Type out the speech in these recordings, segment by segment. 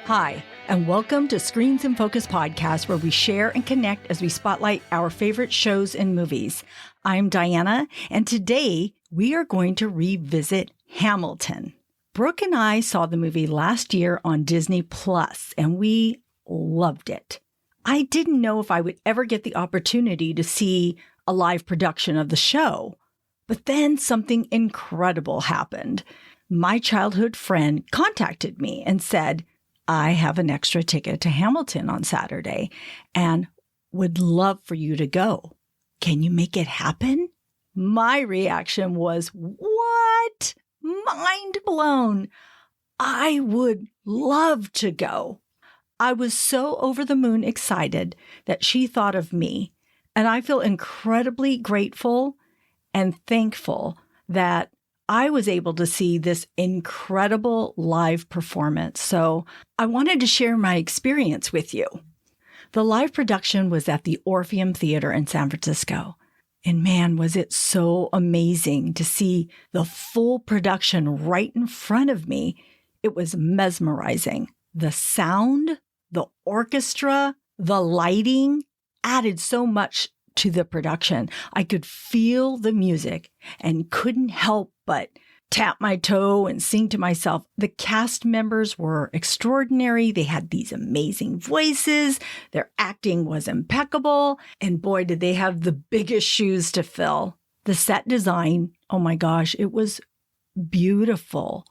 Hi, and welcome to Screens in Focus podcast, where we share and connect as we spotlight our favorite shows and movies. I'm Diana, and today we are going to revisit Hamilton. Brooke and I saw the movie last year on Disney Plus, and we loved it. I didn't know if I would ever get the opportunity to see a live production of the show, but then something incredible happened. My childhood friend contacted me and said, I have an extra ticket to Hamilton on Saturday and would love for you to go. Can you make it happen? My reaction was, what? Mind blown. I would love to go. I was so over the moon excited that she thought of me, and I feel incredibly grateful and thankful that I was able to see this incredible live performance. So I wanted to share my experience with you. The live production was at the Orpheum Theater in San Francisco. And man, was it so amazing to see the full production right in front of me. It was mesmerizing. The sound, the orchestra, the lighting added so much to the production. I could feel the music and couldn't help but tap my toe and sing to myself. The cast members were extraordinary. They had these amazing voices. Their acting was impeccable. And boy, did they have the biggest shoes to fill. The set design, oh my gosh, it was beautiful.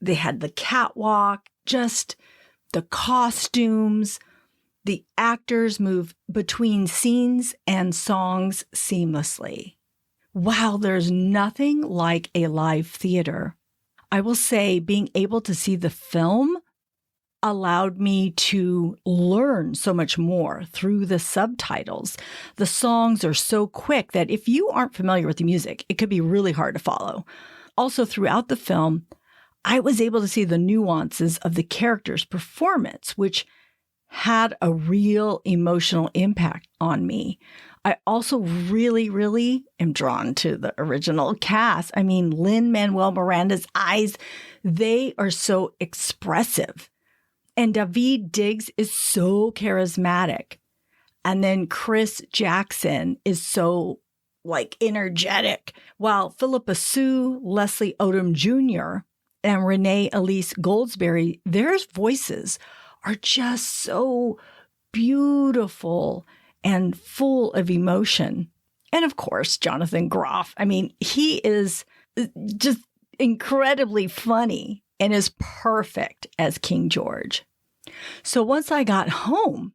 They had the catwalk, just the costumes. The actors move between scenes and songs seamlessly. Wow, there's nothing like a live theater. I will say being able to see the film allowed me to learn so much more through the subtitles. The songs are so quick that if you aren't familiar with the music, it could be really hard to follow. Also, throughout the film, I was able to see the nuances of the characters' performance, which had a real emotional impact on me. I also really am drawn to the original cast. I mean, Lin-Manuel Miranda's eyes, they are so expressive. And Daveed Diggs is so charismatic. And then Chris Jackson is so energetic. While Philippa Sue, Leslie Odom Jr., and Renee Elise Goldsberry, their voices are just so beautiful and full of emotion. And of course, Jonathan Groff. I mean, he is just incredibly funny and is perfect as King George. So once I got home,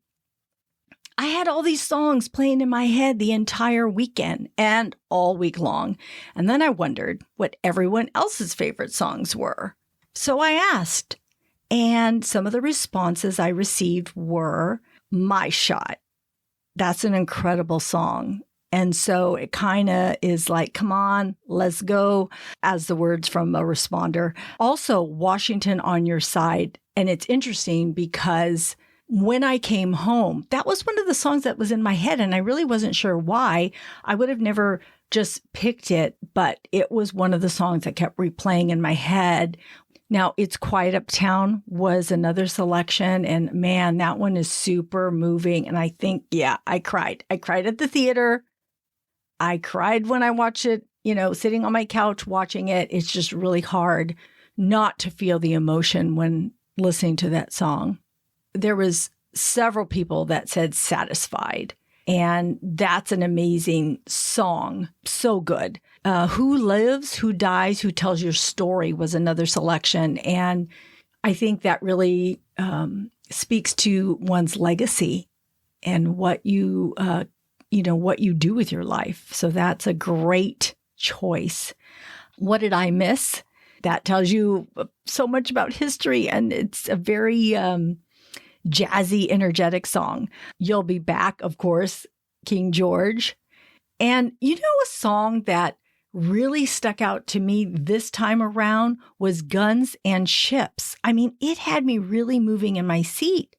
I had all these songs playing in my head the entire weekend and all week long. And then I wondered what everyone else's favorite songs were. So I asked. And some of the responses I received were My Shot. That's an incredible song. And so it kind of is like, come on, let's go, as the words from a responder. Also, Washington on Your Side. And it's interesting because when I came home, that was one of the songs that was in my head. And I really wasn't sure why. I would have never just picked it, but it was one of the songs that kept replaying in my head. Now, It's Quiet Uptown was another selection, and man, that one is super moving. And I think, I cried. I cried at the theater. I cried when I watched it, sitting on my couch watching it. It's just really hard not to feel the emotion when listening to that song. There was several people that said Satisfied, and that's an amazing song. So good. Who Lives, Who Dies, Who Tells Your Story was another selection. And I think that really speaks to one's legacy and what you do with your life. So that's a great choice. What Did I Miss? That tells you so much about history. And it's a very jazzy, energetic song. You'll Be Back, of course, King George. And a song that really stuck out to me this time around was Guns and Ships. I mean, it had me really moving in my seat.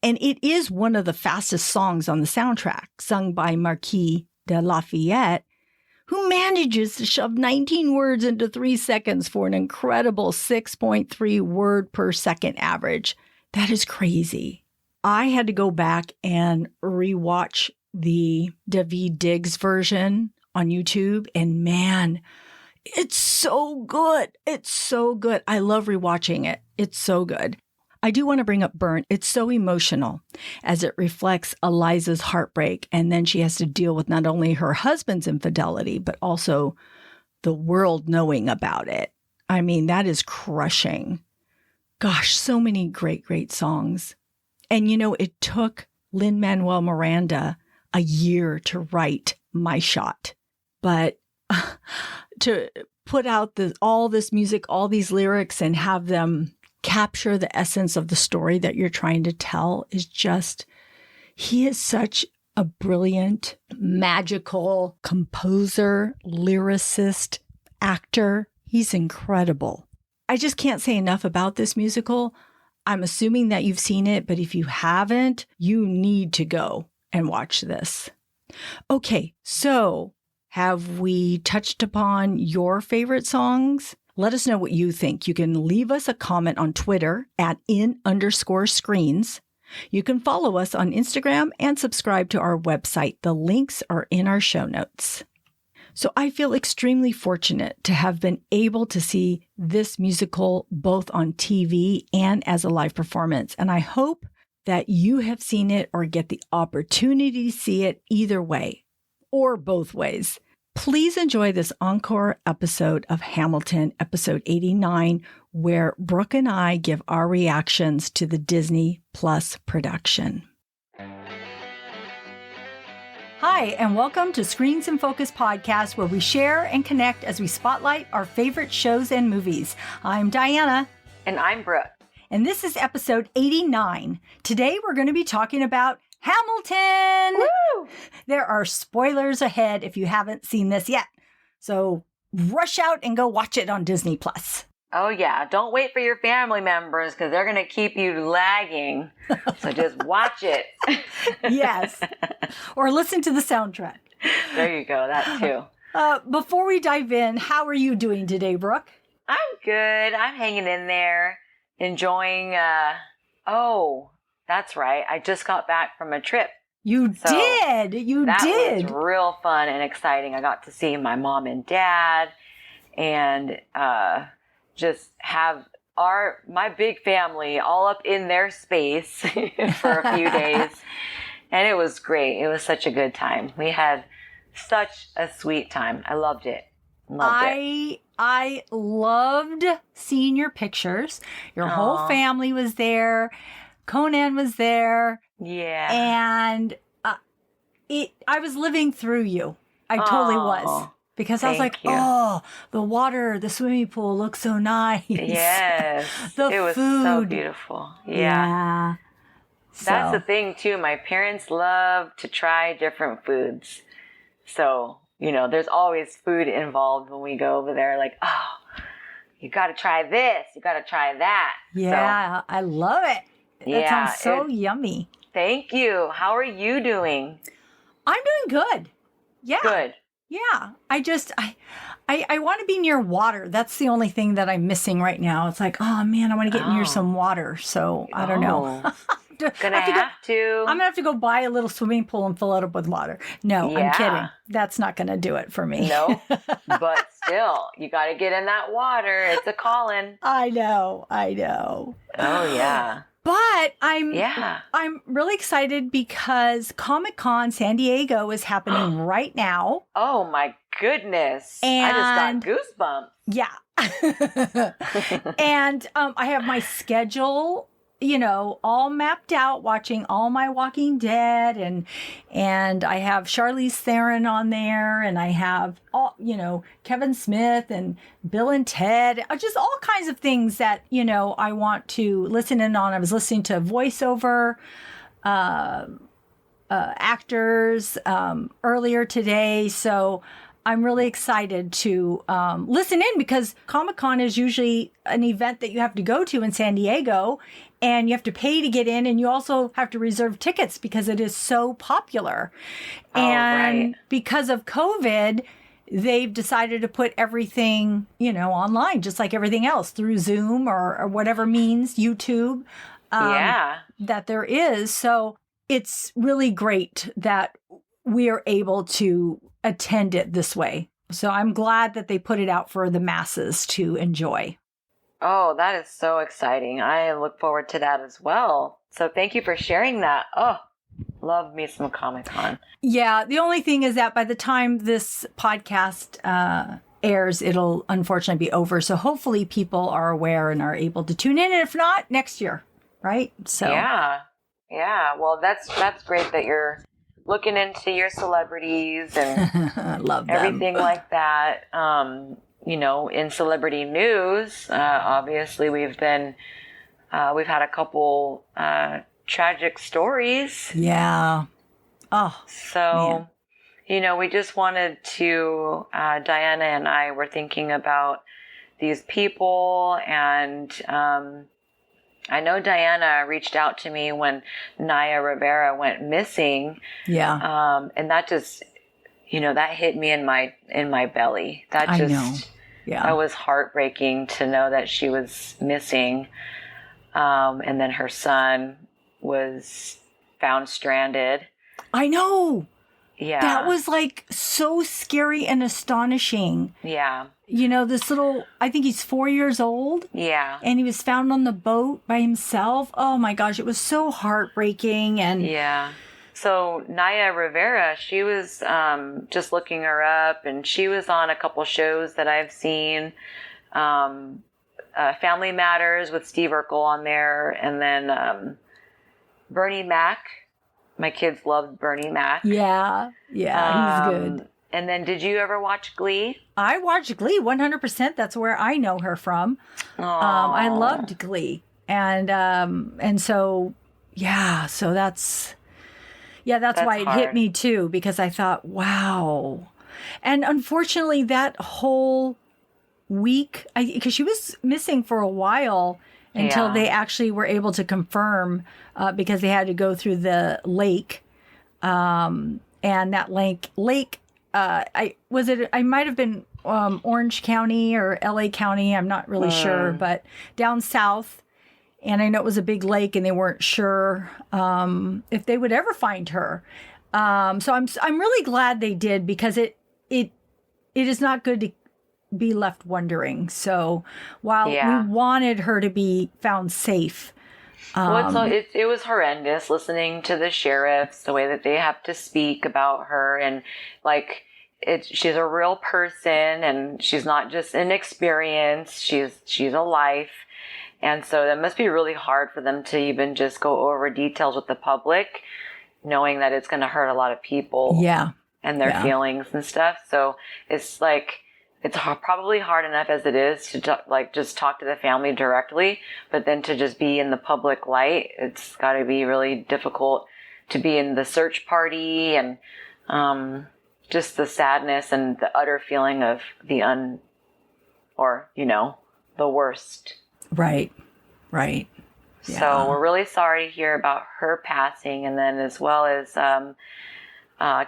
And it is one of the fastest songs on the soundtrack, sung by Marquis de Lafayette, who manages to shove 19 words into 3 seconds for an incredible 6.3 word per second average. That is crazy. I had to go back and rewatch the Daveed Diggs version on YouTube. And man, it's so good. It's so good. I love rewatching it. It's so good. I do want to bring up Burnt. It's so emotional as it reflects Eliza's heartbreak. And then she has to deal with not only her husband's infidelity, but also the world knowing about it. I mean, that is crushing. Gosh, so many great, great songs. And, it took Lin-Manuel Miranda a year to write My Shot. But to put out all this music, all these lyrics, and have them capture the essence of the story that you're trying to tell is just, he is such a brilliant, magical composer, lyricist, actor. He's incredible. I just can't say enough about this musical. I'm assuming that you've seen it, but if you haven't, you need to go and watch this. Okay, so have we touched upon your favorite songs? Let us know what you think. You can leave us a comment on Twitter at @in_screens. You can follow us on Instagram and subscribe to our website. The links are in our show notes. So I feel extremely fortunate to have been able to see this musical both on TV and as a live performance. And I hope that you have seen it or get the opportunity to see it either way or both ways. Please enjoy this encore episode of Hamilton, episode 89, where Brooke and I give our reactions to the Disney Plus production. Hi, and welcome to Screens in Focus podcast, where we share and connect as we spotlight our favorite shows and movies. I'm Diana. And I'm Brooke. And this is episode 89. Today, we're going to be talking about Hamilton. Woo! There are spoilers ahead if you haven't seen this yet. So rush out and go watch it on Disney Plus. Oh, yeah. Don't wait for your family members because they're going to keep you lagging. So just watch it. Yes. Or listen to the soundtrack. There you go. That too. Before we dive in, how are you doing today, Brooke? I'm good. I'm hanging in there, enjoying. Oh, that's right. I just got back from a trip. You did. That was real fun and exciting. I got to see my mom and dad and just have my big family all up in their space for a few days. And it was great. It was such a good time. We had such a sweet time. I loved it. I loved seeing your pictures. Your whole family was there. Conan was there. Yeah. And I was living through you. I totally was. Because I was like, oh, the water, the swimming pool looks so nice. Yes. It was food. So beautiful. Yeah. That's the thing, too. My parents love to try different foods. So, there's always food involved when we go over there. Like, oh, you got to try this. You got to try that. Yeah, I love it. That sounds so yummy. Thank you. How are you doing? I'm doing good. Yeah. Good. Yeah. I want to be near water. That's the only thing that I'm missing right now. It's like, oh man, I want to get near some water. So I don't know. I'm going to have to go buy a little swimming pool and fill it up with water. No, I'm kidding. That's not going to do it for me. No, but still, you got to get in that water. It's a calling. I know. Oh yeah. But I'm really excited because Comic-Con San Diego is happening right now. Oh my goodness. And I just got goosebumps. Yeah. And I have my schedule, all mapped out, watching all my Walking Dead, and I have Charlize Theron on there, and I have all, Kevin Smith and Bill and Ted, just all kinds of things that, I want to listen in on. I was listening to voiceover actors earlier today, so I'm really excited to listen in because Comic-Con is usually an event that you have to go to in San Diego, and you have to pay to get in, and you also have to reserve tickets because it is so popular. And because of COVID, they've decided to put everything, online, just like everything else, through Zoom or whatever means, YouTube. Yeah. that there is. So it's really great that we are able to attend it this way. So I'm glad that they put it out for the masses to enjoy. Oh, that is so exciting. I look forward to that as well. So thank you for sharing that. Oh, love me some Comic-Con. Yeah. The only thing is that by the time this podcast airs, it'll unfortunately be over. So hopefully people are aware and are able to tune in. And if not, next year, right? So Yeah. Yeah. Well, that's great that you're looking into your celebrities and love them. everything like that. In celebrity news, obviously we've had a couple tragic stories. Yeah. Oh, So, man. We just wanted to, Diana and I were thinking about these people, and I know Diana reached out to me when Naya Rivera went missing. Yeah. And that just, that hit me in my belly. That just, I know. Yeah. That was heartbreaking to know that she was missing. And then her son was found stranded. I know. Yeah. That was like so scary and astonishing. Yeah. This little, I think he's 4 years old. Yeah. And he was found on the boat by himself. Oh my gosh, it was so heartbreaking. And yeah. So Naya Rivera, she was just looking her up, and she was on a couple shows that I've seen. Family Matters with Steve Urkel on there, and then Bernie Mac. My kids loved Bernie Mac. Yeah, he's good. And then, did you ever watch Glee? I watched Glee 100%. That's where I know her from. I loved Glee, and so that's why it hit me too, because I thought, wow. And unfortunately, that whole week, because she was missing for a while until they actually were able to confirm, because they had to go through the lake, and that lake. I might have been Orange County or LA County. I'm not really sure, but down south. And I know it was a big lake, and they weren't sure if they would ever find her. So I'm really glad they did, because it is not good to be left wondering. So while we wanted her to be found safe. It was horrendous listening to the sheriffs, the way that they have to speak about her, and she's a real person, and she's not just an experience. She's a life. And so that must be really hard for them to even just go over details with the public, knowing that it's going to hurt a lot of people. Yeah. And their feelings and stuff. So it's probably hard enough as it is to just talk to the family directly, but then to just be in the public light, it's got to be really difficult to be in the search party, and just the sadness and the utter feeling of the worst. Right. Yeah. So we're really sorry to hear about her passing, and then as well as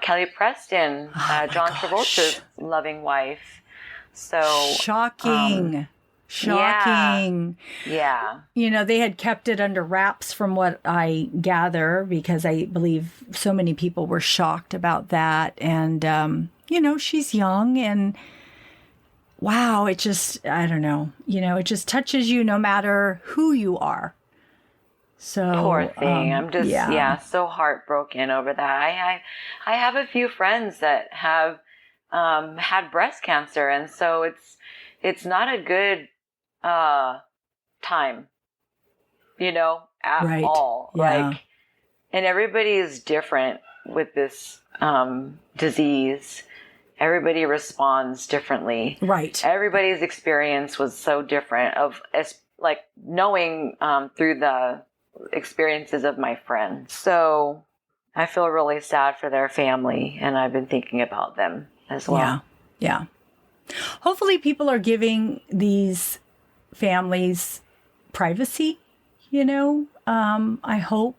Kelly Preston, John Travolta's loving wife. So shocking. Yeah. They had kept it under wraps from what I gather, because I believe so many people were shocked about that. And, she's young, and wow, it just, I don't know, it just touches you no matter who you are. So poor thing. I'm just, so heartbroken over that. I have a few friends that have had breast cancer, and so it's not a good time, at all. Yeah. And everybody is different with this disease. Everybody responds differently. Right. Everybody's experience was so different knowing through the experiences of my friends. So I feel really sad for their family, and I've been thinking about them as well. Yeah. Hopefully people are giving these families privacy, I hope.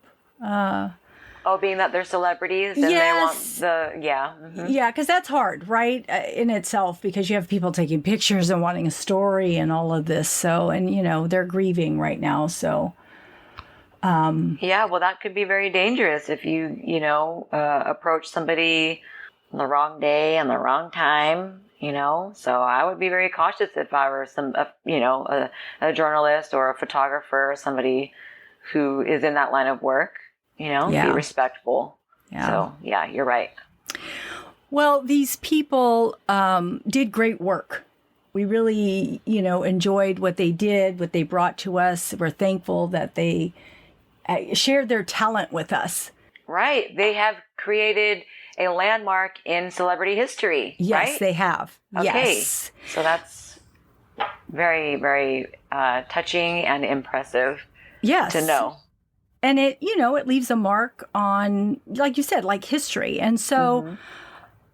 Being that they're celebrities and they want the, Yeah, because that's hard, right, in itself, because you have people taking pictures and wanting a story and all of this. So, and, they're grieving right now. So, Yeah, well, that could be very dangerous if you approach somebody on the wrong day and the wrong time. So I would be very cautious if I were a journalist or a photographer or somebody who is in that line of work, be respectful. Yeah. So, yeah, you're right. Well, these people did great work. We really, enjoyed what they did, what they brought to us. We're thankful that they shared their talent with us. Right. They have created a landmark in celebrity history. Yes, right? they have. Okay. Yes. So that's very, very touching and impressive to know. And it leaves a mark on, like you said, like history. And so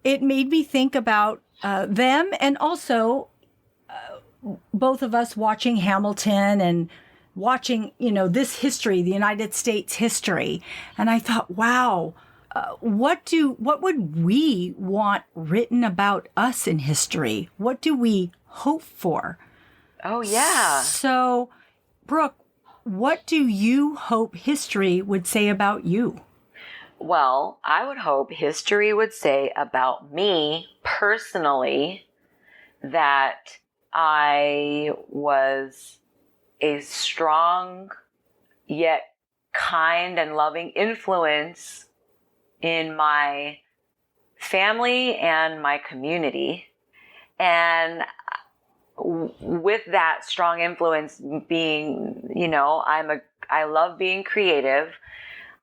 it made me think about them, and also both of us watching Hamilton and watching, this history, the United States history. And I thought, wow, what would we want written about us in history? What do we hope for? Oh, yeah. So, Brooke, what do you hope history would say about you? Well, I would hope history would say about me personally that I was a strong yet kind and loving influence in my family and my community. And with that strong influence being, I love being creative.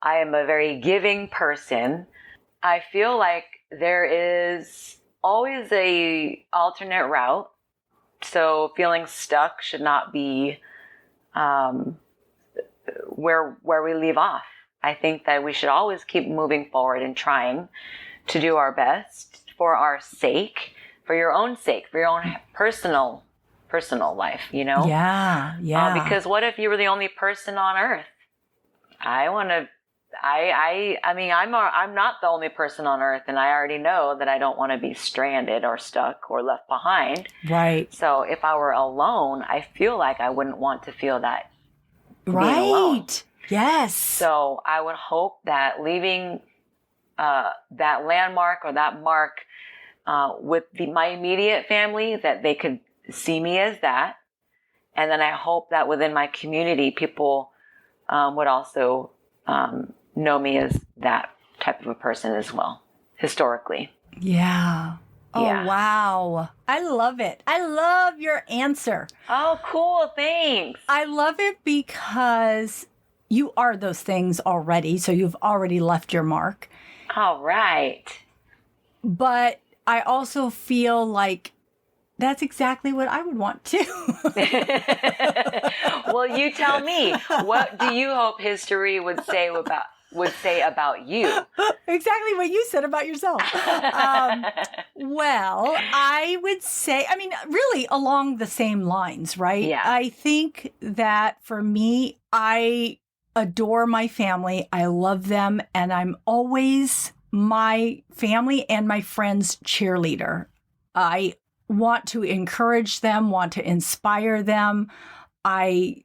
I am a very giving person. I feel like there is always a alternate route. So feeling stuck should not be where we leave off. I think that we should always keep moving forward and trying to do our best for our sake, for your own sake, for your own personal life, Yeah. Because what if you were the only person on earth? I'm not the only person on earth, and I already know that I don't want to be stranded or stuck or left behind. Right. So if I were alone, I feel like I wouldn't want to feel that. Right. Being alone. Yes. So I would hope that leaving that landmark or that mark with my immediate family, that they could see me as that. And then I hope that within my community, people would also know me as that type of a person as well, historically. Yeah. Oh, yeah. Wow. I love it. I love your answer. Oh, cool. Thanks. I love it because you are those things already. So you've already left your mark. All right. But I also feel like that's exactly what I would want to. Well, you tell me. What do you hope history would say about you? Exactly what you said about yourself. Well, I would say, really along the same lines, right? Yeah. I think that for me, I adore my family. I love them, and I'm always my family and my friends' cheerleader. I want to encourage them, want to inspire them. I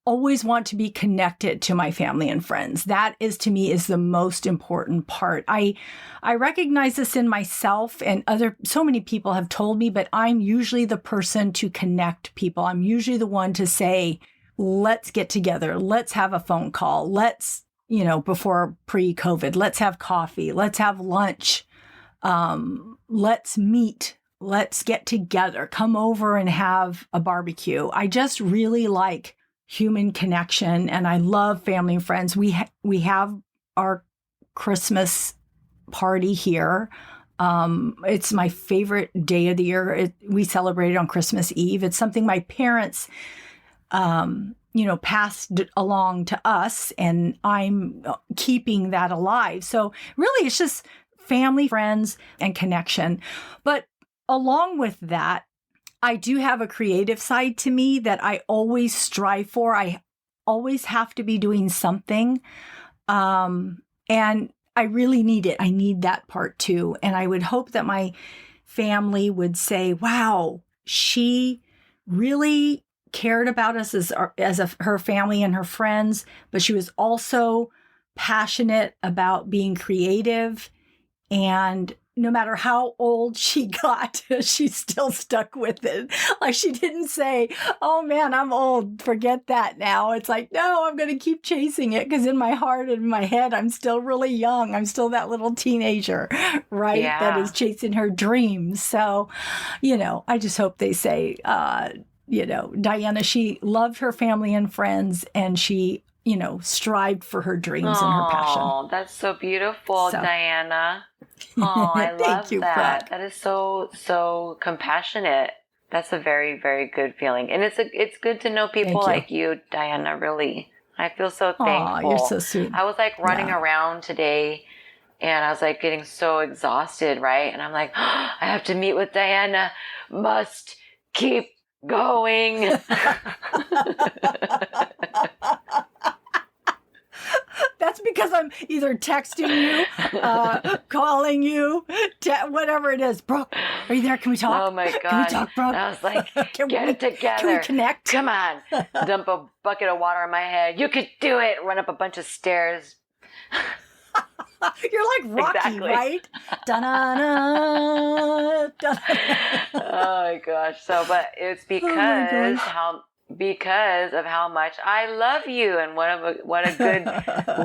always want to be connected to my family and friends. That is, to me, is the most important part. I recognize this in myself, and so many people have told me, but I'm usually the person to connect people. I'm usually the one to say, let's get together. Let's have a phone call. Let's, before pre-COVID, let's have coffee. Let's have lunch. Let's meet. Let's get together. Come over and have a barbecue. I just really like human connection, and I love family and friends. We have our Christmas party here. It's my favorite day of the year. We celebrate it on Christmas Eve. It's something my parents, passed along to us, and I'm keeping that alive. So really, it's just family, friends, and connection. But along with that, I do have a creative side to me that I always strive for. I always have to be doing something. And I really need it. I need that part too. And I would hope that my family would say, wow, she really cared about us her family and her friends, but she was also passionate about being creative. And no matter how old she got, she still stuck with it. Like, she didn't say, oh man, I'm old, forget that now. It's like, no, I'm going to keep chasing it, because in my heart and in my head, I'm still really young. I'm still that little teenager, right? Yeah. That is chasing her dreams. So, I just hope they say, Diana, she loved her family and friends, and she, strived for her dreams and her passion. Oh, that's so beautiful, Diana. Oh, I love you, that. Brooke. That is so compassionate. That's a very, very good feeling. And it's good to know people like you, Diana, really. I feel so thankful. You're so sweet. I was like running around today, and I was like getting so exhausted, right? And I'm like, I have to meet with Diana. Must keep going. That's because I'm either texting you, calling you, whatever it is. Brooke, are you there? Can we talk? Oh my God. Can we talk, Brooke? And I was like, get it together. Can we connect? Come on. Dump a bucket of water on my head. You could do it. Run up a bunch of stairs. You're like Rocky, exactly. Right? Da-na-na, da-na-na. Oh my gosh. So, but it's because of how much I love you, and what a good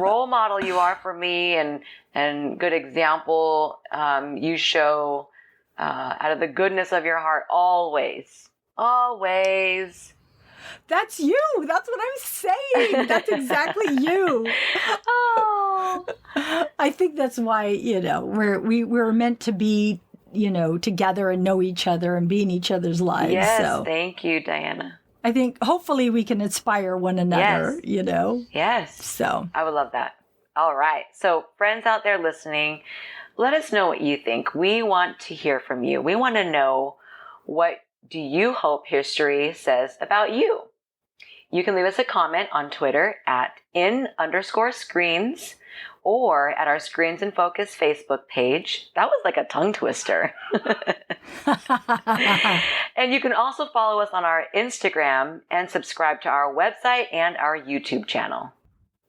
role model you are for me, and good example you show out of the goodness of your heart always. That's you. That's what I'm saying. That's exactly you. Oh, I think that's why, we're meant to be, together and know each other and be in each other's lives. Yes, so thank you, Diana. I think hopefully we can inspire one another, Yes. So I would love that. All right. So friends out there listening, let us know what you think. We want to hear from you. We want to know, what do you hope history says about you? You can leave us a comment on Twitter at @in_screens, or at our Screens in Focus Facebook page. That was like a tongue twister. And you can also follow us on our Instagram and subscribe to our website and our YouTube channel.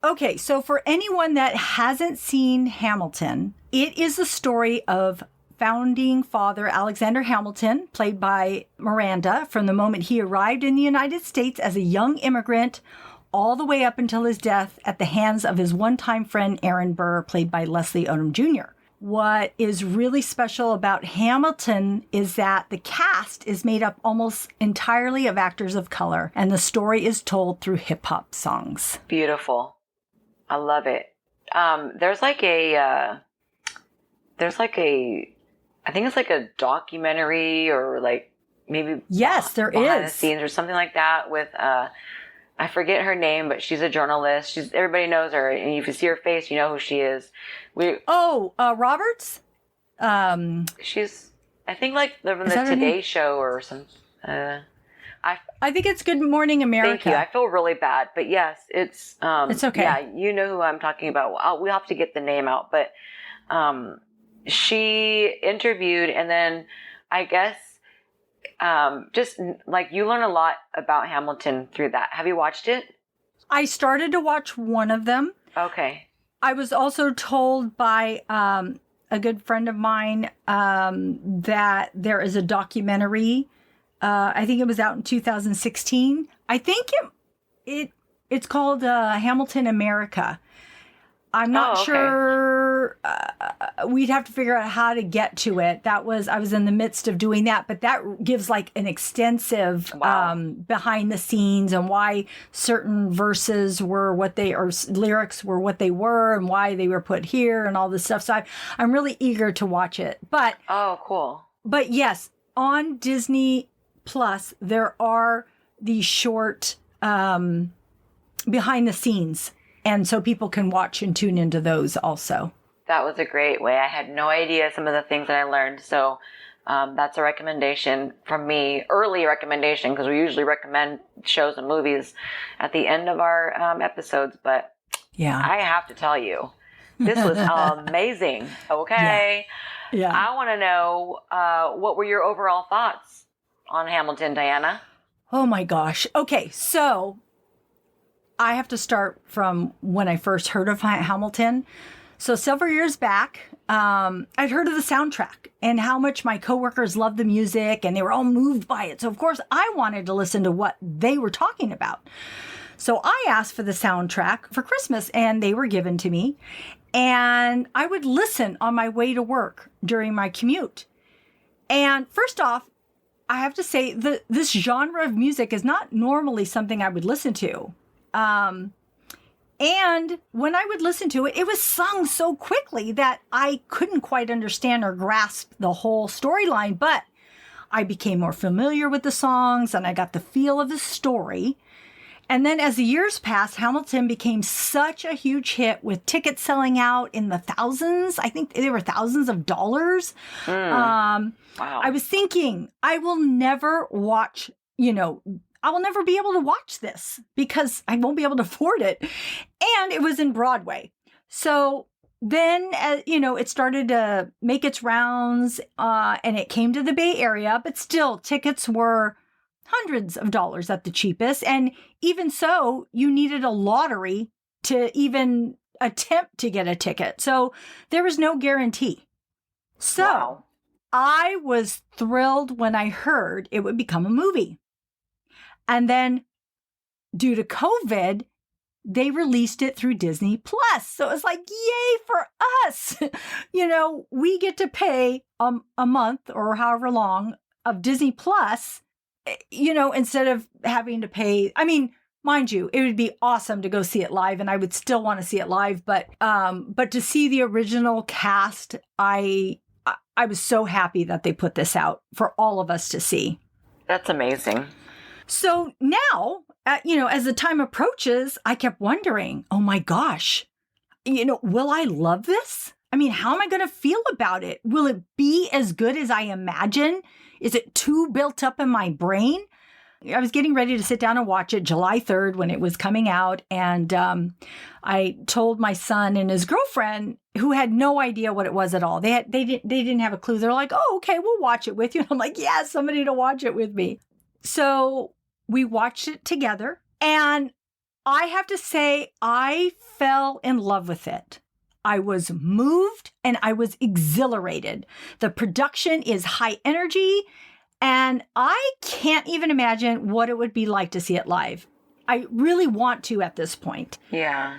Okay, so for anyone that hasn't seen Hamilton, it is the story of founding father Alexander Hamilton, played by Miranda, from the moment he arrived in the United States as a young immigrant all the way up until his death at the hands of his one-time friend Aaron Burr, played by Leslie Odom Jr. What is really special about Hamilton is that the cast is made up almost entirely of actors of color, and the story is told through hip-hop songs. Beautiful. I love it. There's like a I think it's like a documentary, or like maybe there behind is the scenes or something like that with I forget her name, but she's a journalist. Everybody knows her, and if you see her face, you know who she is. Roberts. She's, I think, like from the Today Show or something. I think it's Good Morning America. Thank you. I feel really bad, but yes, it's okay. Yeah, you know who I'm talking about. We'll have to get the name out, but she interviewed, and then I guess just like you learn a lot about Hamilton through that. Have you watched it? I started to watch one of them. Okay. I was also told by a good friend of mine that there is a documentary. I think it was out in 2016. I think it's called Hamilton America. I'm not sure. We'd have to figure out how to get to it. I was in the midst of doing that, but that gives like an extensive behind the scenes and why certain verses were lyrics were what they were, and why they were put here and all this stuff. So I'm really eager to watch it. But cool. But yes, on Disney Plus there are these short behind the scenes. And so people can watch and tune into those also. That was a great way. I had no idea some of the things that I learned. So that's a recommendation from me, early recommendation, because we usually recommend shows and movies at the end of our episodes. But yeah, I have to tell you, this was amazing. Okay. Yeah. I want to know, what were your overall thoughts on Hamilton, Diana? Oh my gosh. Okay, so I have to start from when I first heard of Hamilton. So several years back, I'd heard of the soundtrack and how much my coworkers loved the music and they were all moved by it. So of course I wanted to listen to what they were talking about. So I asked for the soundtrack for Christmas and they were given to me. And I would listen on my way to work during my commute. And first off, I have to say this genre of music is not normally something I would listen to. And when I would listen to it, it was sung so quickly that I couldn't quite understand or grasp the whole storyline. But I became more familiar with the songs and I got the feel of the story. And then as the years passed, Hamilton became such a huge hit with tickets selling out in the thousands. I think they were thousands of dollars. Wow. I was thinking, I will never watch, I will never be able to watch this because I won't be able to afford it. And it was in Broadway. So then, it started to make its rounds and it came to the Bay Area, but still tickets were hundreds of dollars at the cheapest. And even so, you needed a lottery to even attempt to get a ticket. So there was no guarantee. So Wow. I was thrilled when I heard it would become a movie. And then due to COVID, they released it through Disney Plus. So it's like, yay for us. We get to pay a month or however long of Disney Plus, instead of having to pay. I mean, mind you, it would be awesome to go see it live and I would still want to see it live. But to see the original cast, I was so happy that they put this out for all of us to see. That's amazing. So now, as the time approaches, I kept wondering, oh my gosh, will I love this? I mean, how am I going to feel about it? Will it be as good as I imagine? Is it too built up in my brain? I was getting ready to sit down and watch it July 3rd when it was coming out. And I told my son and his girlfriend, who had no idea what it was at all. They didn't have a clue. They're like, oh, okay, we'll watch it with you. And I'm like, yeah, somebody to watch it with me. So we watched it together. And I have to say, I fell in love with it. I was moved and I was exhilarated. The production is high energy. And I can't even imagine what it would be like to see it live. I really want to at this point. Yeah.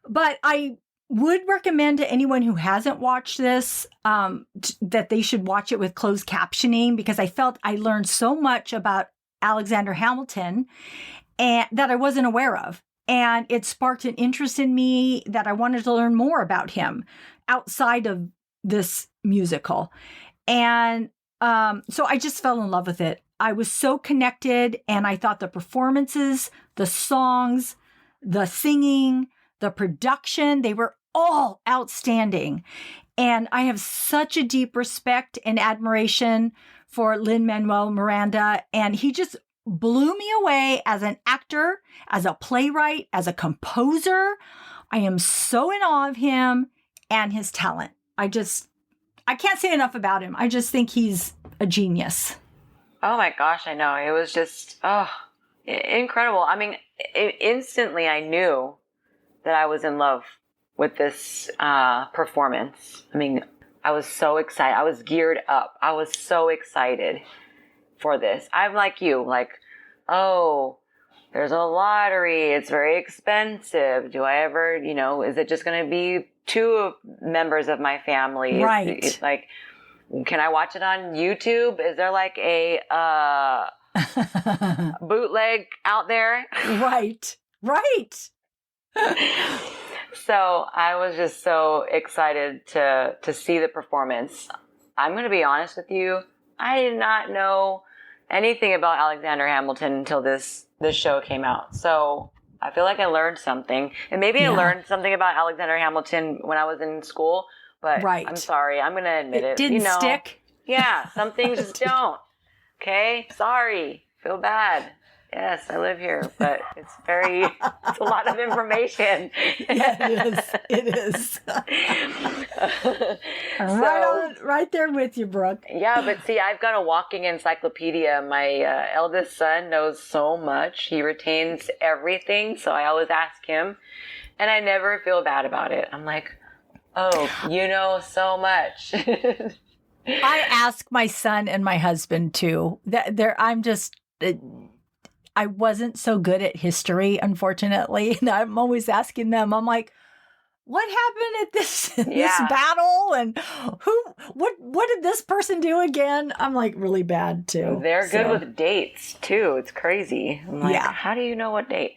But I would recommend to anyone who hasn't watched this that they should watch it with closed captioning because I felt I learned so much about Alexander Hamilton and that I wasn't aware of. And it sparked an interest in me that I wanted to learn more about him outside of this musical. And so I just fell in love with it. I was so connected and I thought the performances, the songs, the singing, the production, they were all outstanding. And I have such a deep respect and admiration for Lin-Manuel Miranda. And he just blew me away as an actor, as a playwright, as a composer. I am so in awe of him and his talent. I can't say enough about him. I just think he's a genius. Oh my gosh, I know. It was just, incredible. I mean, instantly I knew that I was in love with this performance. I mean, I was so excited. I was geared up. I was so excited for this. I'm like you, like, oh, there's a lottery. It's very expensive. Do I ever, is it just going to be two members of my family? Right. It's like, can I watch it on YouTube? Is there like a bootleg out there? Right. So I was just so excited to see the performance. I'm going to be honest with you. I did not know anything about Alexander Hamilton until this show came out. So I feel like I learned something. And maybe I learned something about Alexander Hamilton when I was in school. But right. I'm sorry. I'm going to admit it. It didn't stick? Yeah. Some things just don't. Okay? Sorry. Feel bad. Yes, I live here, but it's a lot of information. Yeah, it is. It is. Right there with you, Brooke. Yeah, but see, I've got a walking encyclopedia. My eldest son knows so much. He retains everything, so I always ask him, and I never feel bad about it. I'm like, oh, you know so much. I ask my son and my husband too. I wasn't so good at history, unfortunately. And I'm always asking them, I'm like, what happened at this battle? And what did this person do again? I'm like really bad too. They're good with dates too. It's crazy. I'm like, how do you know what date?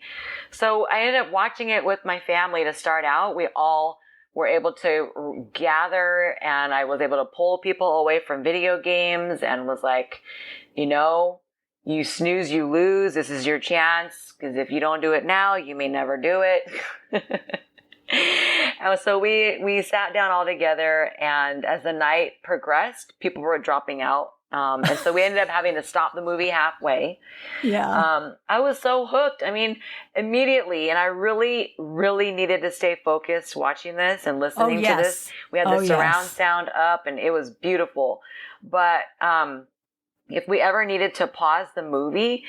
So I ended up watching it with my family to start out. We all were able to gather, and I was able to pull people away from video games and was like, you snooze, you lose. This is your chance, because if you don't do it now, you may never do it. And so we sat down all together, and as the night progressed, people were dropping out. And so we ended up having to stop the movie halfway. Yeah. I was so hooked. I mean, immediately, and I really, really needed to stay focused watching this and listening to this. We had the surround sound up, and it was beautiful. But if we ever needed to pause the movie,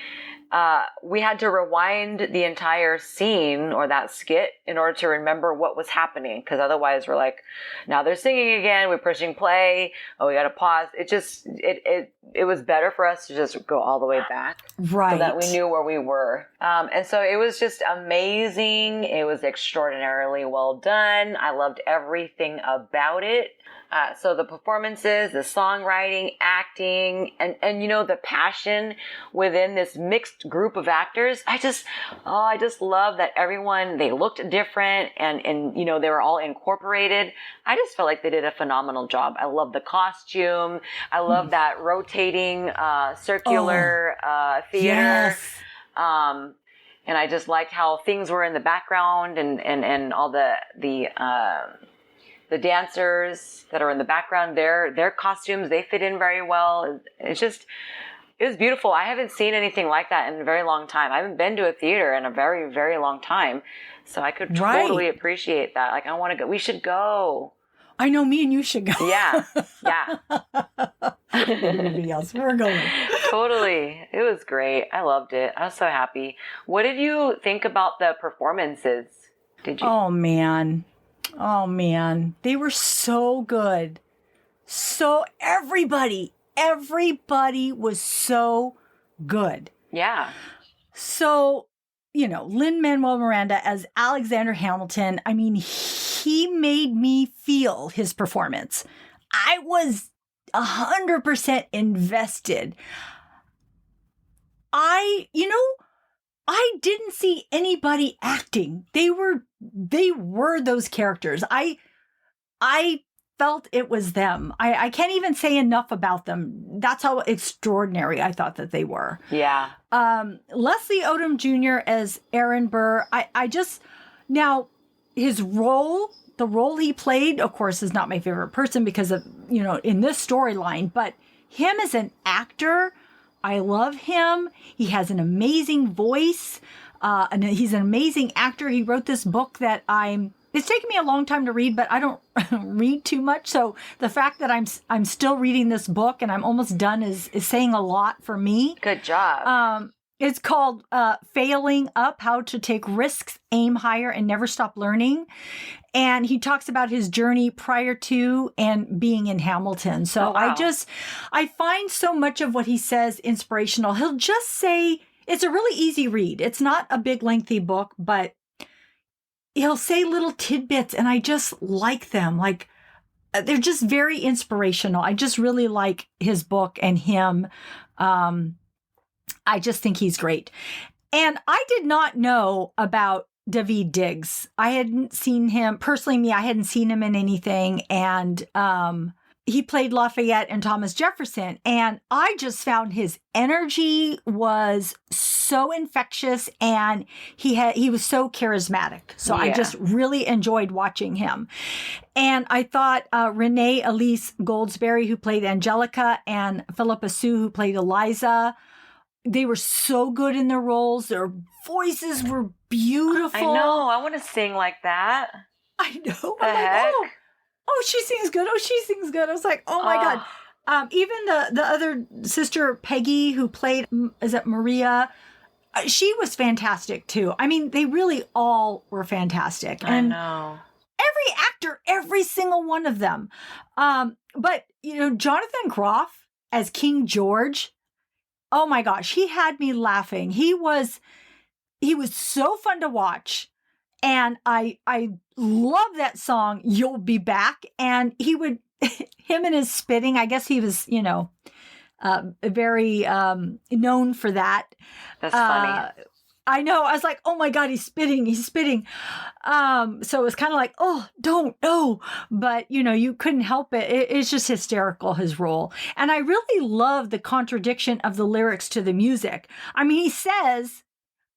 we had to rewind the entire scene or that skit in order to remember what was happening. Because otherwise we're like, now they're singing again. We're pushing play. Oh, we got to pause. It was better for us to just go all the way back. Right. So that we knew where we were. And so it was just amazing. It was extraordinarily well done. I loved everything about it. So the performances, the songwriting, acting, and the passion within this mixed group of actors. I just love that everyone, they looked different and they were all incorporated. I just felt like they did a phenomenal job. I love the costume. I love that rotating, circular, theater. Yes. And I just liked how things were in the background and all the dancers that are in the background, their costumes, they fit in very well. It was beautiful. I haven't seen anything like that in a very long time. I haven't been to a theater in a very, very long time. So I could totally appreciate that. Like, I want to go. We should go. I know, me and you should go. Yeah. Everybody else, we're going. Totally. It was great. I loved it. I was so happy. What did you think about the performances? Did you? Oh, man. They were so good. So everybody was so good. Yeah. So, Lin-Manuel Miranda as Alexander Hamilton, I mean, he made me feel his performance. I was 100% invested. I didn't see anybody acting. They were those characters. I felt it was them. I can't even say enough about them. That's how extraordinary I thought that they were. Yeah. Leslie Odom Jr. as Aaron Burr. Now his role, the role he played, of course, is not my favorite person because of, in this storyline, but him as an actor, I love him. He has an amazing voice. And he's an amazing actor. He wrote this book that it's taken me a long time to read, but I don't read too much. So the fact that I'm still reading this book and I'm almost done is saying a lot for me. Good job. It's called Failing Up, How to Take Risks, Aim Higher, and Never Stop Learning. And he talks about his journey prior to and being in Hamilton. So wow. I find so much of what he says inspirational. He'll just say, it's a really easy read. It's not a big lengthy book, but he'll say little tidbits and I just like them. Like, they're just very inspirational. I just really like his book and him. I just think he's great. And I did not know about Daveed Diggs. I hadn't seen him, personally, I hadn't seen him in anything. And he played Lafayette and Thomas Jefferson. And I just found his energy was so infectious and he was so charismatic. So I just really enjoyed watching him. And I thought Renee Elise Goldsberry, who played Angelica, and Philippa Sue, who played Eliza, they were so good in their roles. Their voices were beautiful. I know. I want to sing like that. I know. The I'm heck? like, oh, she sings good. Oh, she sings good. I was like, oh my God. Even the other sister, Peggy, who played, is it Maria? She was fantastic too. I mean, they really all were fantastic. I And know. every actor, every single one of them. But, Jonathan Groff as King George, oh my gosh, he had me laughing. He was so fun to watch. And I love that song, You'll Be Back. And he would, him and his spitting, I guess he was, very known for that. That's funny. I know. I was like, oh my God, he's spitting. So it was kind of like, oh, don't know. But, you couldn't help it. It's just hysterical, his role. And I really love the contradiction of the lyrics to the music. I mean, he says,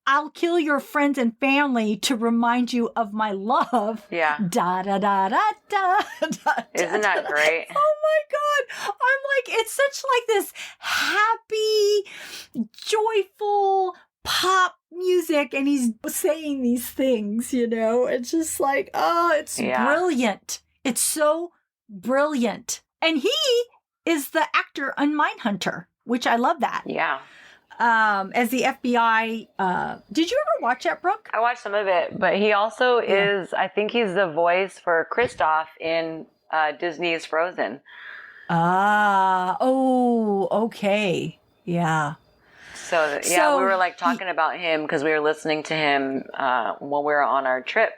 I'll kill your friends and family to remind you of my love. Yeah. Da da da da da. Isn't that great? Oh my God. I'm like, it's such like this happy, joyful pop music. And he's saying these things, It's just like, oh, it's brilliant. It's so brilliant. And he is the actor on Mindhunter, which I love that. Yeah. As the FBI. Did you ever watch that, Brooke? I watched some of it, but he also is, I think he's the voice for Kristoff in Disney's Frozen. Oh, okay. Yeah. So we were like talking about him because we were listening to him when we were on our trip.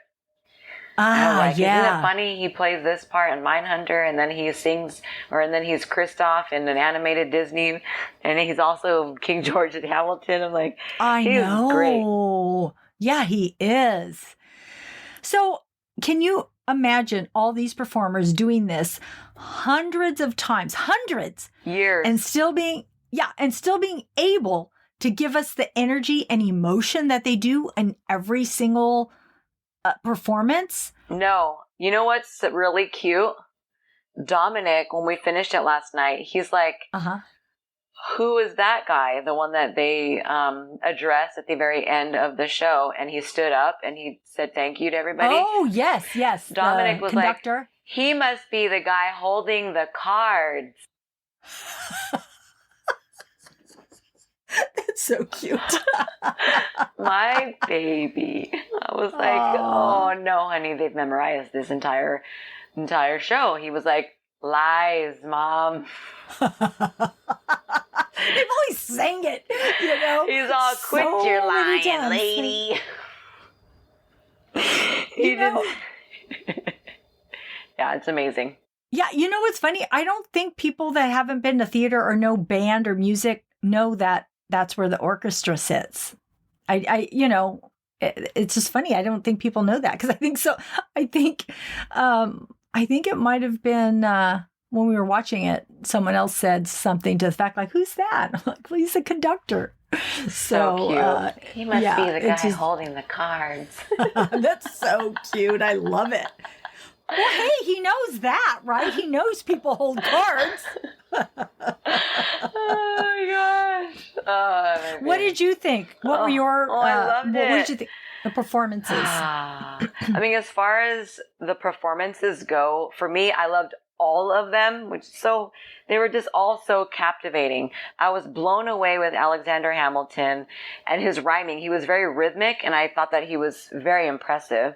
Isn't it funny? He plays this part in Mindhunter, and then he sings, and then he's Kristoff in an animated Disney, and he's also King George at Hamilton. I'm like, I know. Great. Yeah, he is. So, can you imagine all these performers doing this hundreds of times, years, and still being able to give us the energy and emotion that they do in every single performance? No. You know what's really cute? Dominic, when we finished it last night, he's like, who is that guy? The one that they addressed at the very end of the show. And he stood up and he said thank you to everybody. Oh, yes. Dominic was conductor. like, he must be the guy holding the cards. That's so cute. My baby. I was like, oh no, honey, they've memorized this entire show. He was like, lies, Mom. They've always sang it, He's all, quit so your lying, lady. Yeah, it's amazing. Yeah, what's funny? I don't think people that haven't been to theater or know band or music know that that's where the orchestra sits. It's just funny. I don't think people know that because I think it might have been when we were watching it, someone else said something to the fact like, who's that? I'm like, well, he's a conductor. So cute. He must be the guy holding the cards. That's so cute. I love it. Well, hey, he knows that, right? He knows people hold cards. Oh my gosh. What did you think? What were your I loved it. What did you think? The performances. I mean, as far as the performances go, for me, I loved all of them, they were just all so captivating. I was blown away with Alexander Hamilton and his rhyming. He was very rhythmic, and I thought that he was very impressive.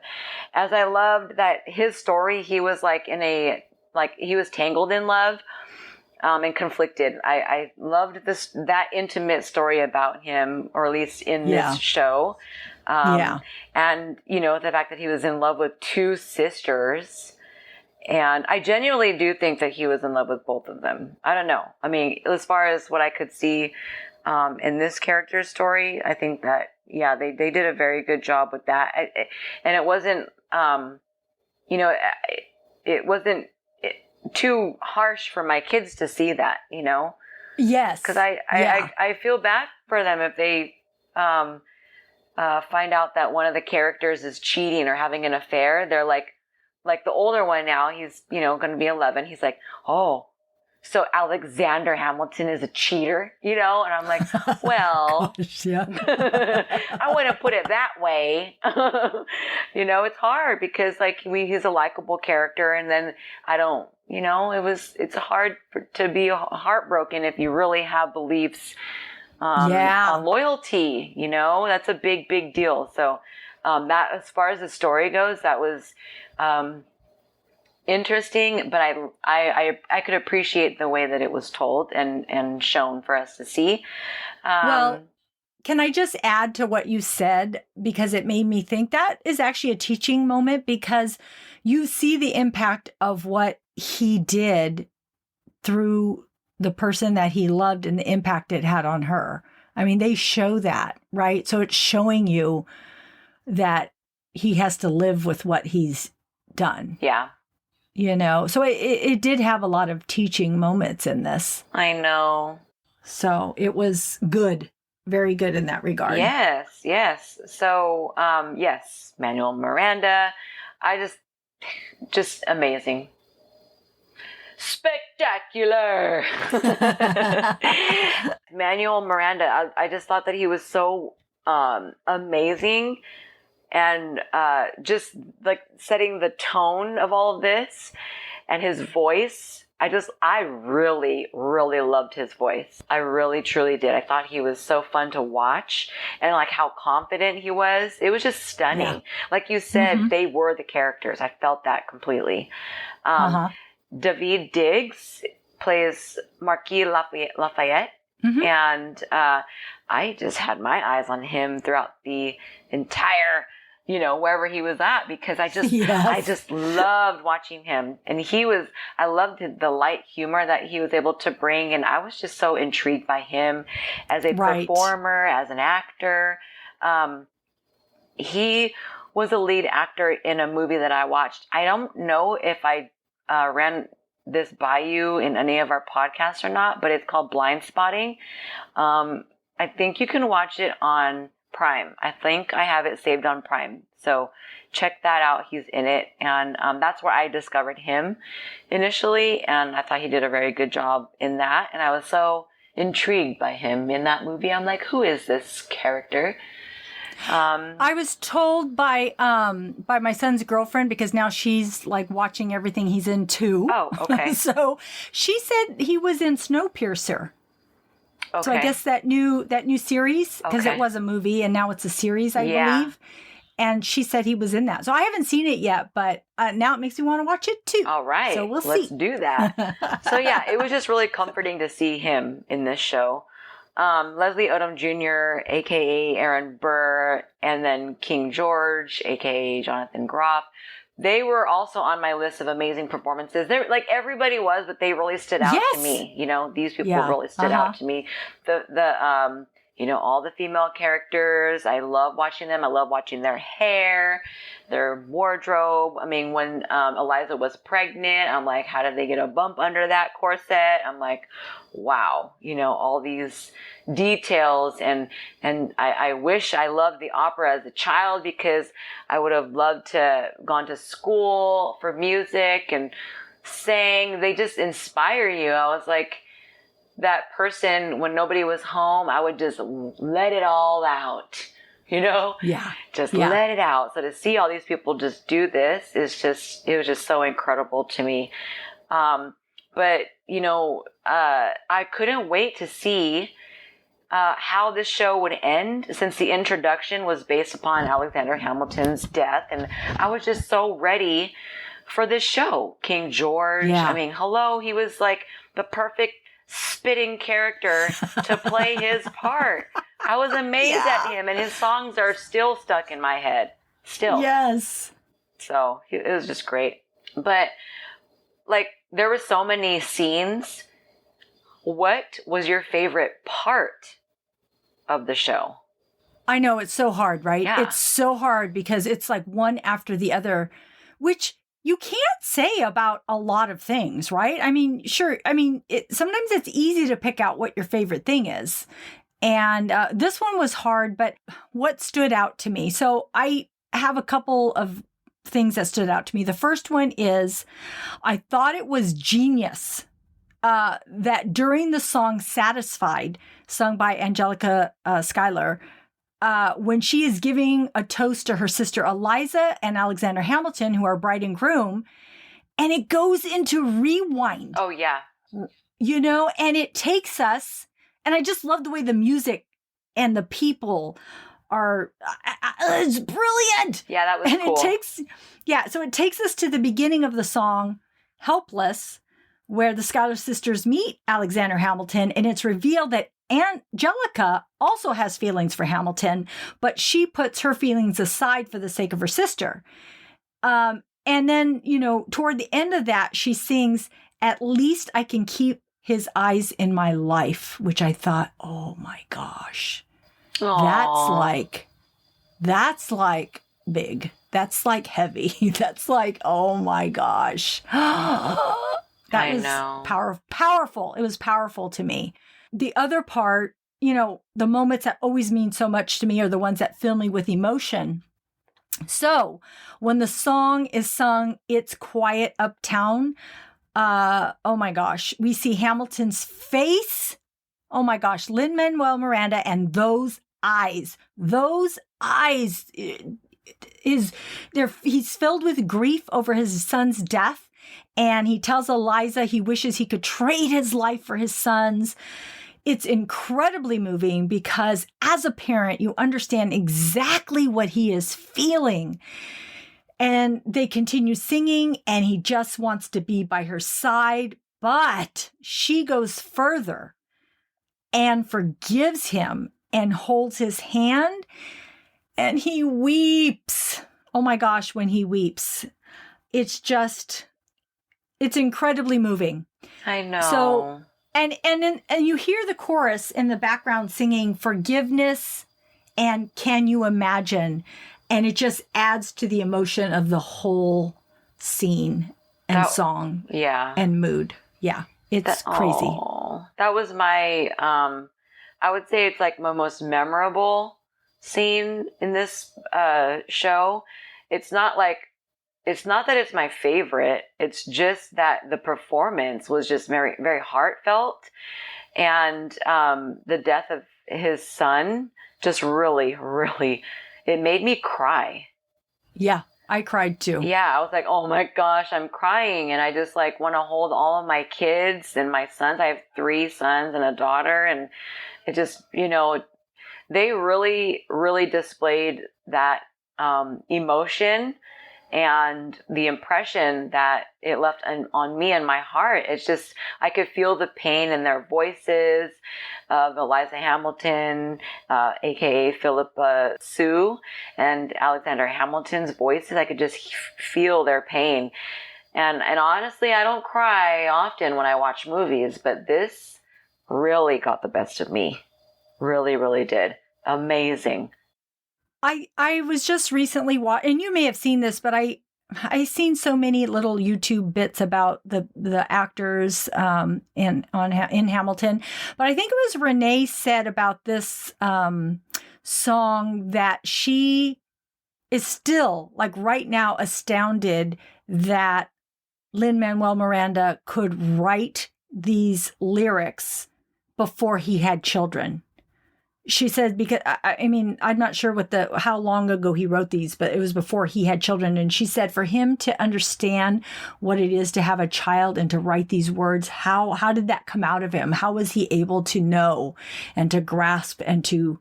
As I loved that his story, he was he was tangled in love, and conflicted. I loved that intimate story about him, or at least in this show. And, the fact that he was in love with two sisters. And I genuinely do think that he was in love with both of them. I don't know. I mean, as far as what I could see in this character's story, I think that, they did a very good job with that. And it wasn't, it wasn't too harsh for my kids to see that, Yes. Because I feel bad for them if they find out that one of the characters is cheating or having an affair. They're like the older one now, he's, going to be 11. He's like, oh, so Alexander Hamilton is a cheater, and I'm like, well, Gosh, yeah. I wouldn't put it that way. It's hard because he's a likable character, and then I don't, it's hard to be heartbroken if you really have beliefs on loyalty, that's a big, big deal. So that, as far as the story goes, that was interesting, but I could appreciate the way that it was told and shown for us to see. Well, can I just add to what you said, because it made me think that is actually a teaching moment, because you see the impact of what he did through the person that he loved and the impact it had on her. I mean, they show that, right? So it's showing you that he has to live with what he's done. Yeah. So it did have a lot of teaching moments in this. I know. So it was good, very good in that regard. Yes. So, yes, Manuel Miranda, just amazing. Spectacular. Manuel Miranda, I just thought that he was so amazing. And just setting the tone of all of this and his voice, I really, really loved his voice. I really, truly did. I thought he was so fun to watch, and how confident he was. It was just stunning. Yeah. Like you said, they were the characters. I felt that completely. David Diggs plays Marquis Lafayette. And I just had my eyes on him throughout the entire wherever he was at, because I just loved watching him. And I loved the light humor that he was able to bring. And I was just so intrigued by him as a performer, as an actor. He was a lead actor in a movie that I watched. I don't know if I ran this by you in any of our podcasts or not, but it's called Blind Spotting. I think you can watch it on Prime. I think I have it saved on Prime. So check that out. He's in it. And that's where I discovered him initially. And I thought he did a very good job in that. And I was so intrigued by him in that movie. I'm like, who is this character? I was told by my son's girlfriend, because now she's watching everything he's in too. Oh, okay. So she said he was in Snowpiercer. Okay. So I guess that new series, because it was a movie and now it's a series, I believe. And she said he was in that. So I haven't seen it yet, but now it makes me want to watch it too. All right. So we'll see. Let's do that. So yeah, it was just really comforting to see him in this show. Leslie Odom Jr., a.k.a. Aaron Burr, and then King George, a.k.a. Jonathan Groff. They were also on my list of amazing performances. They're everybody was, but they really stood out to me. These people really stood out to me. All the female characters, I love watching them. I love watching their hair, their wardrobe. I mean, when Eliza was pregnant, I'm like, how did they get a bump under that corset? I'm like, wow, all these details. And I wish I loved the opera as a child, because I would have loved to gone to school for music and sang. They just inspire you. I was like that person when nobody was home. I would just let it all out, just let it out. So to see all these people just do this it was just so incredible to me. But I couldn't wait to see how this show would end, since the introduction was based upon Alexander Hamilton's death. And I was just so ready for this show. King George, I mean, hello, he was the perfect spitting character to play his part. I was amazed at him, and his songs are still stuck in my head. Still. Yes. So it was just great. But there were so many scenes. What was your favorite part of the show? I know, it's so hard, right? Yeah. It's so hard because it's one after the other, which you can't say about a lot of things, right? I mean, sure. I mean, sometimes it's easy to pick out what your favorite thing is. And this one was hard, but what stood out to me? So I have a couple of things that stood out to me. The first one is I thought it was genius that during the song Satisfied, sung by Angelica Schuyler, when she is giving a toast to her sister Eliza and Alexander Hamilton, who are bride and groom, and it goes into rewind. Oh, yeah. And it takes us, and I just love the way the music and the people are, it's brilliant. Yeah, that was and cool. So it takes us to the beginning of the song, Helpless, where the Schuyler sisters meet Alexander Hamilton, and it's revealed that Angelica also has feelings for Hamilton, but she puts her feelings aside for the sake of her sister. And then, toward the end of that, she sings, "At least I can keep his eyes in my life," which I thought, oh my gosh, Aww. that's like big. That's like heavy. That's like, oh my gosh. That was powerful. It was powerful to me. The other part, the moments that always mean so much to me are the ones that fill me with emotion. So when the song is sung, "It's Quiet Uptown," oh my gosh, we see Hamilton's face. Oh my gosh, Lin-Manuel Miranda, and those eyes, he's filled with grief over his son's death. And he tells Eliza he wishes he could trade his life for his son's. It's incredibly moving because as a parent, you understand exactly what he is feeling. And they continue singing, and he just wants to be by her side. But she goes further and forgives him and holds his hand, and he weeps. Oh my gosh, when he weeps, it's incredibly moving. I know. So, and you hear the chorus in the background singing "Forgiveness" and "Can You Imagine?" And it just adds to the emotion of the whole scene and song and mood. Yeah, it's crazy. That was my, I would say it's like my most memorable scene in this show. It's not that it's my favorite. It's just that the performance was just very, very heartfelt. And the death of his son just really, really, it made me cry. Yeah, I cried too. Yeah, I was like, oh my gosh, I'm crying. And I just want to hold all of my kids and my sons. I have 3 sons and a daughter. And it just, they really, really displayed that emotion and the impression that it left on me and my heart. It's just, I could feel the pain in their voices of Eliza Hamilton, aka Philippa Sue, and Alexander Hamilton's voices. I could just feel their pain. And honestly, I don't cry often when I watch movies, but this really got the best of me. Really, really did. Amazing. I was just recently watching, and you may have seen this, but I seen so many little YouTube bits about the actors in Hamilton. But I think it was Renee said about this song that she is still right now astounded that Lin-Manuel Miranda could write these lyrics before he had children. She said, because I'm not sure how long ago he wrote these, but it was before he had children. And she said for him to understand what it is to have a child and to write these words, how did that come out of him? How was he able to know and to grasp and to,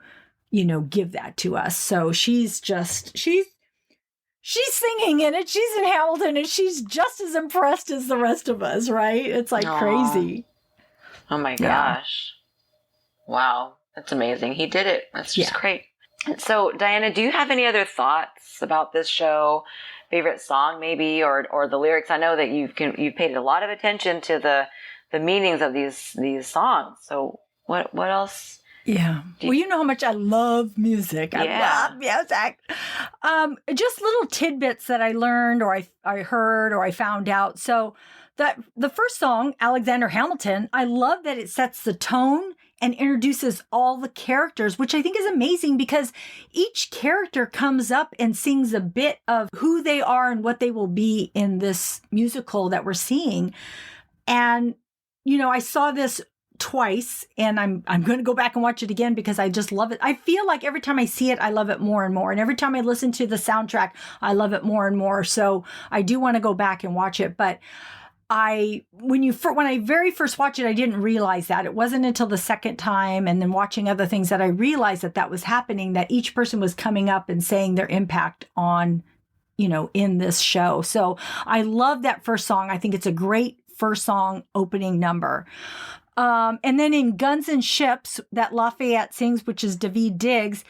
give that to us? So she's singing in it. She's in Hamilton and she's just as impressed as the rest of us, right? It's crazy. Oh my gosh. Wow. That's amazing. He did it. That's just great. So, Diana, do you have any other thoughts about this show? Favorite song, maybe, or the lyrics? I know that you've paid a lot of attention to the meanings of these songs. So, what else? Yeah. Well, you know how much I love music. I love music. Just little tidbits that I learned, or I heard, or I found out. So, the first song, Alexander Hamilton, I love that it sets the tone and introduces all the characters, which I think is amazing because each character comes up and sings a bit of who they are and what they will be in this musical that we're seeing. And, I saw this twice, and I'm going to go back and watch it again because I just love it. I feel like every time I see it, I love it more and more. And every time I listen to the soundtrack, I love it more and more. So I do want to go back and watch it. But when I very first watched it, I didn't realize that. It wasn't until the second time and then watching other things that I realized that was happening, that each person was coming up and saying their impact on, in this show. So I love that first song. I think it's a great first song opening number. And then in Guns and Ships that Lafayette sings, which is Daveed Diggs,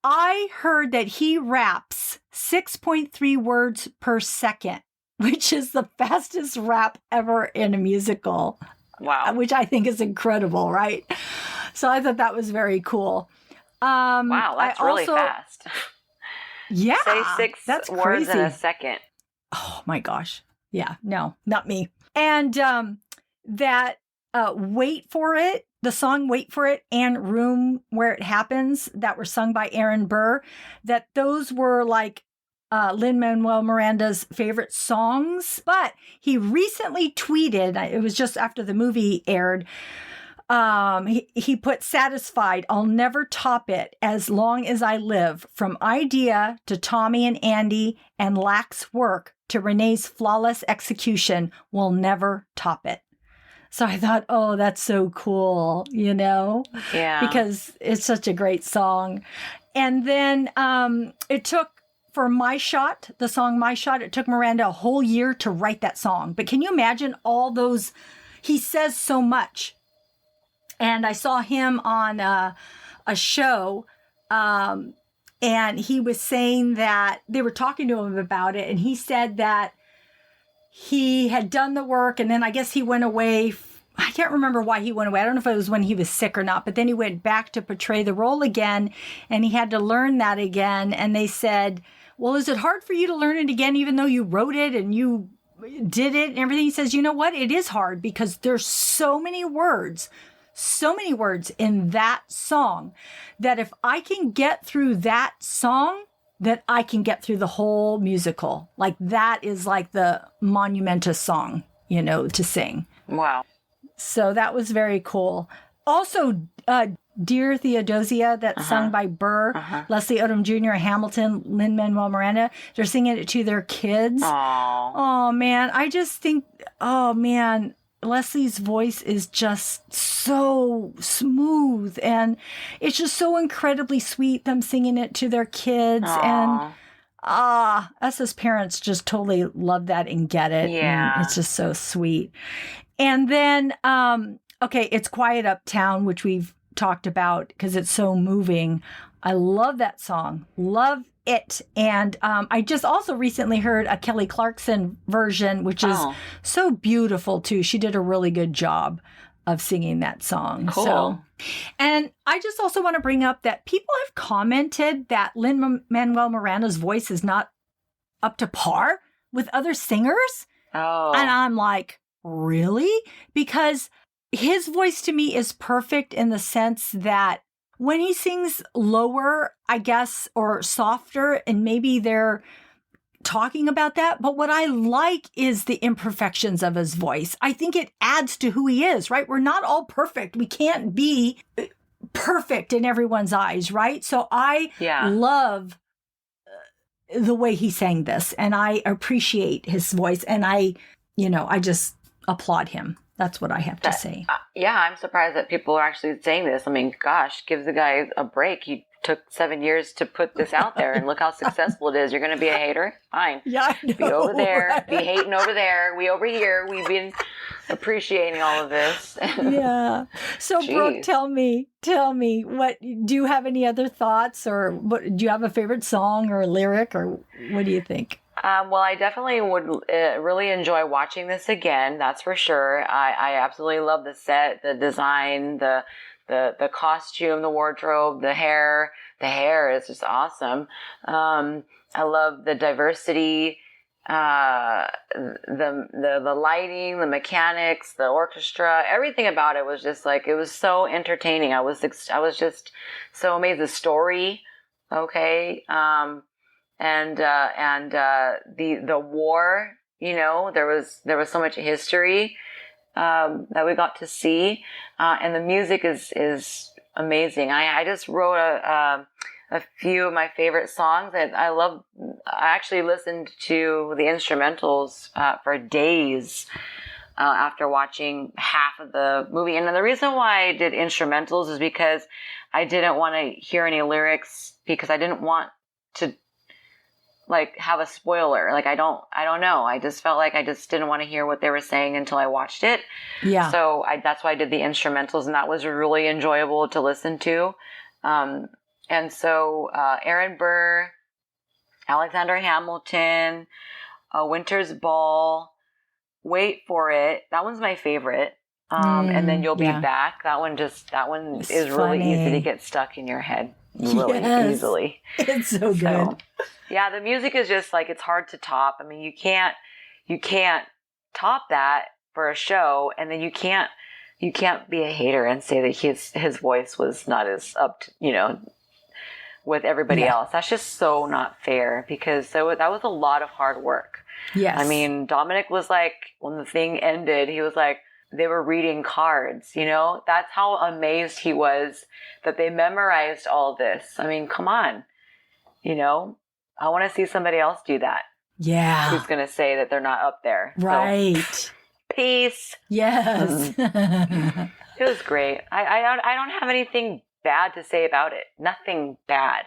I heard that he raps 6.3 words per second, which is the fastest rap ever in a musical. Wow. Which I think is incredible, right? So I thought that was very cool. Wow, that's really fast. Yeah. Say that's words crazy. In a second. Oh my gosh. Yeah, no, not me. And that Wait for It, the song Wait for It and Room Where It Happens that were sung by Aaron Burr, that those were like Lin-Manuel Miranda's favorite songs. But he recently tweeted, it was just after the movie aired, he put, "Satisfied, I'll never top it as long as I live. From idea to Tommy and Andy and Lack's work to Renee's flawless execution, we'll never top it." So I thought, oh, that's so cool, Yeah. Because it's such a great song. And then it took, for My Shot, the song My Shot, it took Miranda a whole year to write that song. But can you imagine all those, he says so much. And I saw him on a show, and he was saying that they were talking to him about it. And he said that he had done the work, and then I guess he went away. I can't remember why he went away. I don't know if it was when he was sick or not, but then he went back to portray the role again, and he had to learn that again. And they said, well, is it hard for you to learn it again, even though you wrote it and you did it and everything? He says, you know what? It is hard because there's so many words in that song that if I can get through that song, that I can get through the whole musical. Like that is like the monumentous song, to sing. Wow. So that was very cool. Also, Dear Theodosia, that's sung by Burr, Leslie Odom Jr., Hamilton, Lin-Manuel Miranda. They're singing it to their kids. Aww. Oh, man. I just think, Leslie's voice is just so smooth, and it's just so incredibly sweet, them singing it to their kids. Aww. And us as parents just totally love that and get it. Yeah. And it's just so sweet. And then, It's Quiet Uptown, which we've talked about because it's so moving. I love that song. Love it. And I just also recently heard a Kelly Clarkson version, which is so beautiful too. She did a really good job of singing that song. Cool. So, and I just also want to bring up that people have commented that Lin-Manuel Miranda's voice is not up to par with other singers. Oh. And I'm like, really? Because his voice to me is perfect in the sense that when he sings lower, I guess, or softer, and maybe they're talking about that. But what I like is the imperfections of his voice. I think it adds to who he is, right? We're not all perfect. We can't be perfect in everyone's eyes, right? So I love the way he sang this, and I appreciate his voice, and I just applaud him. That's what I have to say. I'm surprised that people are actually saying this. I mean, gosh, give the guy a break. He took 7 years to put this out there, and look how successful it is. You're going to be a hater? Fine. Yeah, I know, be over there. Right? Be hating over there. We over here. We've been appreciating all of this. Yeah. So, Jeez. Brooke, tell me, what do you have any other thoughts, or what, do you have a favorite song or lyric, or what do you think? Well, I definitely would really enjoy watching this again. That's for sure. I absolutely love the set, the design, the costume, the wardrobe, the hair. The hair is just awesome. I love the diversity, the lighting, the mechanics, the orchestra. Everything about it was just like, it was so entertaining. I was just so amazed. The story, okay. And the war, there was so much history, that we got to see. And the music is amazing. I just wrote a few of my favorite songs that I love. I actually listened to the instrumentals for days after watching half of the movie. And the reason why I did instrumentals is because I didn't want to hear any lyrics, because I didn't want to like have a spoiler. Like I don't know. I just felt like I just didn't want to hear what they were saying until I watched it. Yeah. So that's why I did the instrumentals, and that was really enjoyable to listen to. And so Aaron Burr, Alexander Hamilton, Winter's Ball, Wait for It. That one's my favorite. And then You'll Be Back. That one is funny. Really easy to get stuck in your head. Really easily. It's so good. So, yeah, the music is just like, it's hard to top. I mean, you can't top that for a show, and then you can't be a hater and say that his voice was not as up to, with everybody else. That's just so not fair, because that was a lot of hard work. Yes. I mean, Dominic was like, when the thing ended, he was like, they were reading cards, That's how amazed he was that they memorized all this. I mean, come on, I want to see somebody else do that. Yeah. Who's going to say that they're not up there? Right. So, peace. Yes. It was great. I don't have anything bad to say about it. Nothing bad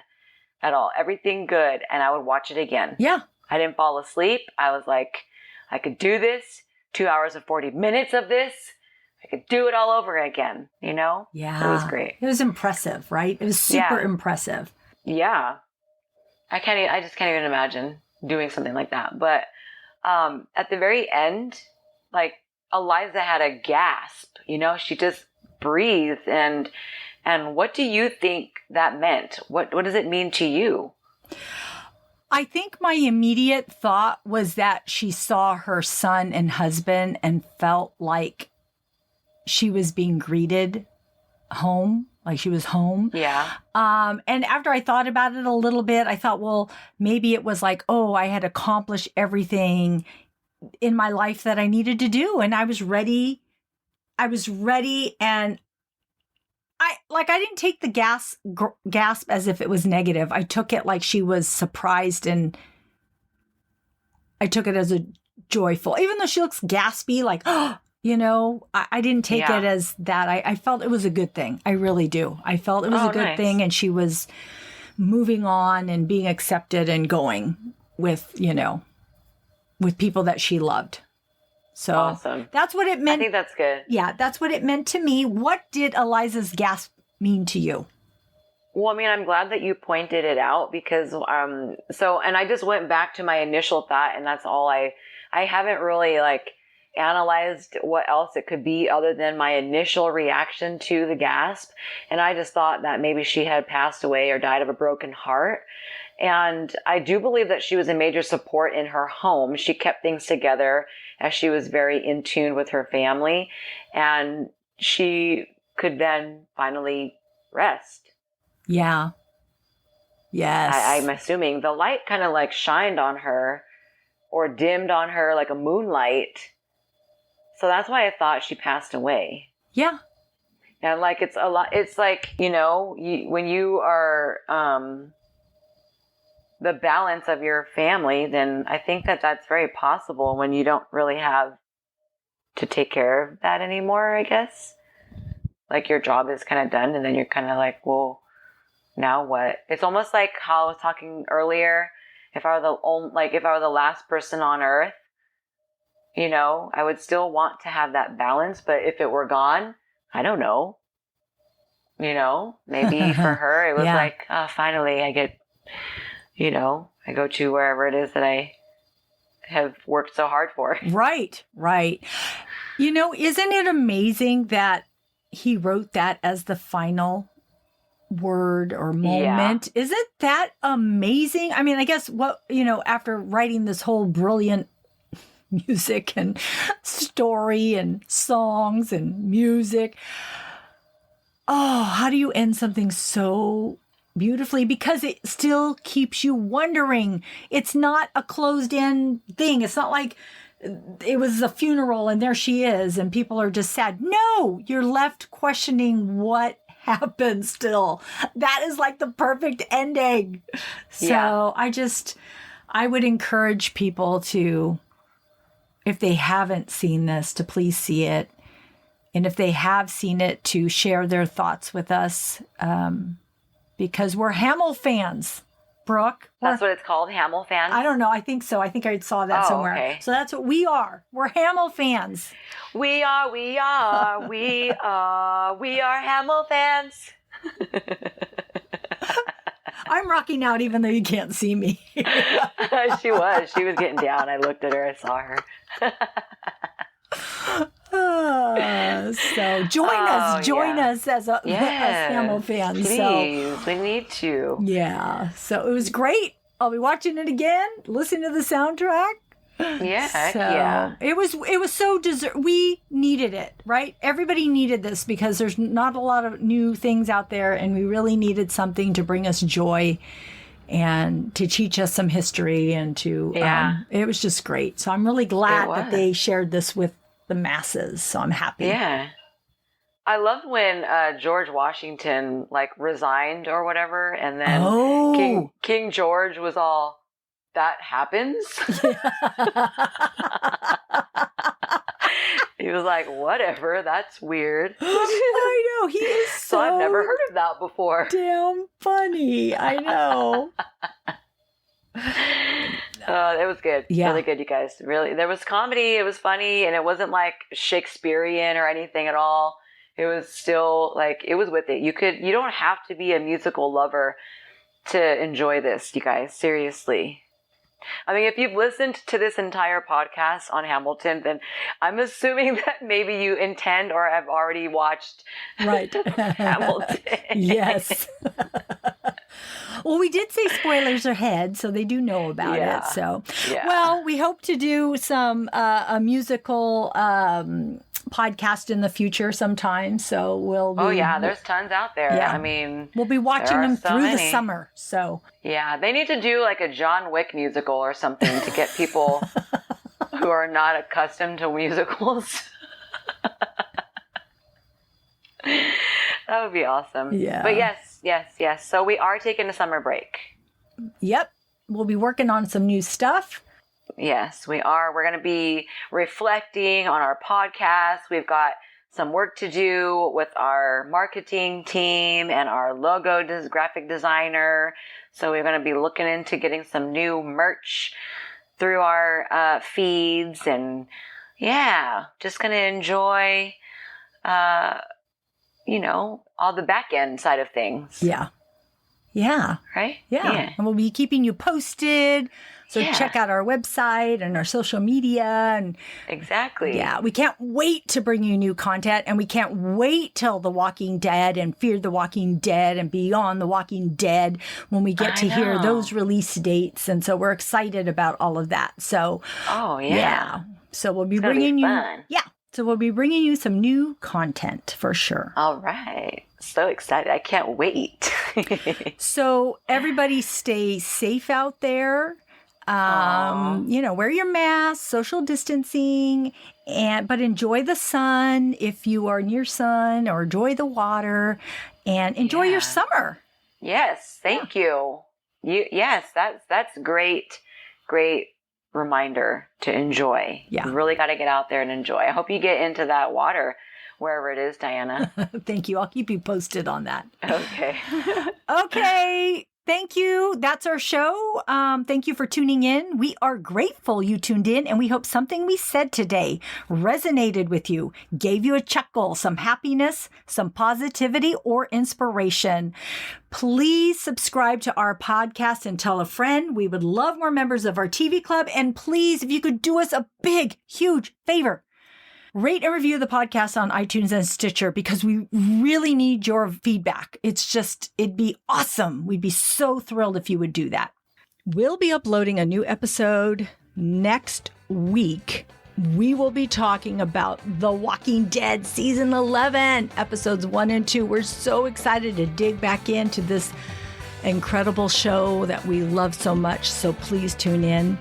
at all. Everything good. And I would watch it again. Yeah. I didn't fall asleep. I was like, I could do this. 2 hours and 40 minutes of this. I could do it all over again, Yeah. It was great. It was impressive, right? It was super impressive. Yeah. I just can't even imagine doing something like that. But at the very end, like, Eliza had a gasp, she just breathed. And what do you think that meant? What does it mean to you? I think my immediate thought was that she saw her son and husband and felt like she was being greeted home, like she was home. Yeah. And after I thought about it a little bit, I thought, well, maybe it was like, oh, I had accomplished everything in my life that I needed to do. And I was ready. And I didn't take the gasp as if it was negative. I took it like she was surprised, and I took it as a joyful, even though she looks gaspy, like, I didn't take it as that. I felt it was a good thing. I really do. I felt it was a good thing. And she was moving on and being accepted and going with people that she loved. So awesome. That's what it meant. I think that's good. Yeah, that's what it meant to me. What did Eliza's gasp mean to you? Well, I mean, I'm glad that you pointed it out, because, and I just went back to my initial thought, and that's all I haven't really analyzed what else it could be other than my initial reaction to the gasp. And I just thought that maybe she had passed away or died of a broken heart. And I do believe that she was a major support in her home. She kept things together, as she was very in tune with her family, and she could then finally rest. Yeah. Yes. I'm assuming the light kind of shined on her or dimmed on her like a moonlight. So that's why I thought she passed away. Yeah. And it's a lot. It's like, when you are, the balance of your family, then I think that that's very possible when you don't really have to take care of that anymore, I guess. Like, your job is kind of done, and then you're kind of like, well, now what? It's almost like how I was talking earlier. If I were the last person on earth, I would still want to have that balance. But if it were gone, I don't know. Maybe for her, it was like, oh, finally I get, I go to wherever it is that I have worked so hard for. Right. Isn't it amazing that he wrote that as the final word or moment? Yeah. Isn't that amazing? I mean, I guess after writing this whole brilliant music and story and songs and music, how do you end something so beautifully? Because it still keeps you wondering. It's not a closed end thing. It's not like it was a funeral and there she is and people are just sad. No, you're left questioning what happened still. That is like the perfect ending. So I would encourage people to, if they haven't seen this, to please see it. And if they have seen it, to share their thoughts with us, because we're Hamill fans, Brooke. That's what it's called, Hamill fans? I don't know. I think so. I think I saw that somewhere. Okay. So that's what we are. We're Hamill fans. We are Hamill fans. I'm rocking out even though you can't see me. She was getting down. I looked at her. I saw her. So join us as Hamill fans. Please, we need to. Yeah. So it was great. I'll be watching it again, listening to the soundtrack. Yeah. It was so we needed it, right? Everybody needed this because there's not a lot of new things out there, and we really needed something to bring us joy and to teach us some history, and to it was just great. So I'm really glad that they shared this with the masses. So I'm happy. Yeah. I loved when George Washington resigned or whatever, and then King George was all, that happens? He was like, whatever, that's weird. I know, he is so I've never heard of that before. Damn funny. I know. It was good. Yeah. Really good, you guys. Really, there was comedy, it was funny, and it wasn't like Shakespearean or anything at all. It was still it was with it. You don't have to be a musical lover to enjoy this, you guys. Seriously. I mean, if you've listened to this entire podcast on Hamilton, then I'm assuming that maybe you intend or have already watched Hamilton. Yes. Well, we did say spoilers ahead, so they do know about it. So, well, we hope to do some a musical podcast in the future sometime. So we'll be, there's tons out there. Yeah. I mean, we'll be watching them through the summer. So they need to do like a John Wick musical or something to get people who are not accustomed to musicals. That would be awesome. Yeah. But yes. So we are taking a summer break. Yep. We'll be working on some new stuff. Yes, we are. We're going to be reflecting on our podcast. We've got some work to do with our marketing team and our graphic designer. So we're going to be looking into getting some new merch through our feeds, and just going to enjoy, all the back end side of things. Yeah. Right? Yeah. And we'll be keeping you posted. So check out our website and our social media. And exactly. Yeah. We can't wait to bring you new content, and we can't wait till The Walking Dead and Fear the Walking Dead and Beyond the Walking Dead when we get to hear those release dates. And so we're excited about all of that. So, So we'll be bringing you. Yeah. So we'll be bringing you some new content for sure. All right. So excited. I can't wait. So everybody stay safe out there. Wear your mask, social distancing, but enjoy the sun if you are near sun, or enjoy the water, and enjoy your summer. Yes. Thank you. That's great reminder to enjoy. Yeah. You really got to get out there and enjoy. I hope you get into that water wherever it is, Diana. Thank you. I'll keep you posted on that. Okay. Okay. Thank you. That's our show. Thank you for tuning in. We are grateful you tuned in, and we hope something we said today resonated with you, gave you a chuckle, some happiness, some positivity, or inspiration. Please subscribe to our podcast and tell a friend. We would love more members of our TV club. And please, if you could do us a big, huge favor, rate and review the podcast on iTunes and Stitcher, because we really need your feedback. It'd be awesome. We'd be so thrilled if you would do that. We'll be uploading a new episode next week. We will be talking about The Walking Dead Season 11, episodes 1 and 2. We're so excited to dig back into this incredible show that we love so much. So please tune in.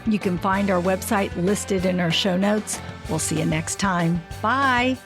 You can find our website listed in our show notes. We'll see you next time. Bye.